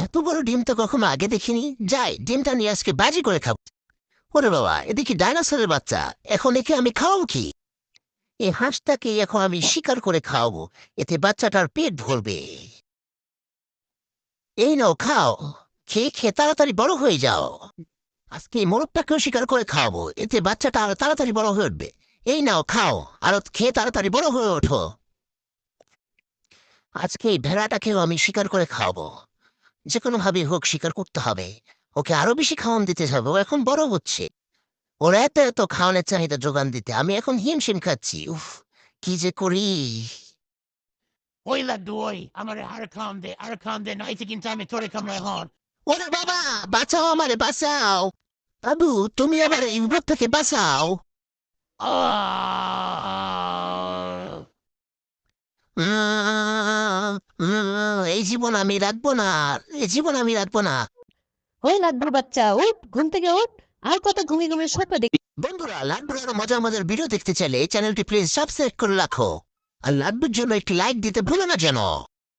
এত বড় ডিম তো কখনো আগে দেখিনি। যাই, ডিমটা নিয়ে আজকে বাজি করে খাবো। ওরে বাবা, এদিকে ডাইনোসরের বাচ্চা। এখন একে আমি খাওয়াবো কি? এই হাঁসটাকে এখন আমি শিকার করে খাওয়াবো। এতে বাচ্চাটার পেট ভরবে। এই নাও, খাও। খেয়ে খেয়ে তাড়াতাড়ি বড় হয়ে যাও। আজকে এই মোরগটাকেও শিকার করে খাওয়াবো। এতে বাচ্চাটা আরো তাড়াতাড়ি বড় হয়ে উঠবে। এই নাও, খাও। আরো খেয়ে তাড়াতাড়ি বড় হয়ে ওঠো। আজকে এই ভেড়াটাকেও আমি শিকার করে খাওয়াবো। যে কোনো ভাবে হোক শিকার করতে হবে। ওকে আরো বেশি খাওয়ান দিতে হবে, ও এখন বড় হচ্ছে। ওরা এত এত খাওয়ানোর চাহিদা যোগান দিতে আমি এখন হিমশিম খাচ্ছি। উফ, কি যে করি। ওই লাড্ডু ওই আমার আর খাওয়ান দে নয়তো কিন্তু আমি তোরে কামড়ায় হন। ওরে বাবা, বাঁচাও, আমারে বাঁচাও। বাবু, তুমি আমার এই বিপদ থেকে বাঁচাও। আহ! এই জীবন আমি রাখবো না। এই জীবন আমি রাখবো না। ওই লাড্ডুর বাচ্চা উঠ, ঘুম থেকে উঠ। আর কত ঘুমিয়ে ঘুমিয়ে স্বপ্ন দেখি। বন্ধুরা, লাড্ডুর আরো মজার মজার ভিডিও দেখতে চাইলে এই চ্যানেলটি প্লিজ সাবস্ক্রাইব করে রাখো। আর লাড্ডুর জন্য একটি লাইক দিতে ভুলো না যেন।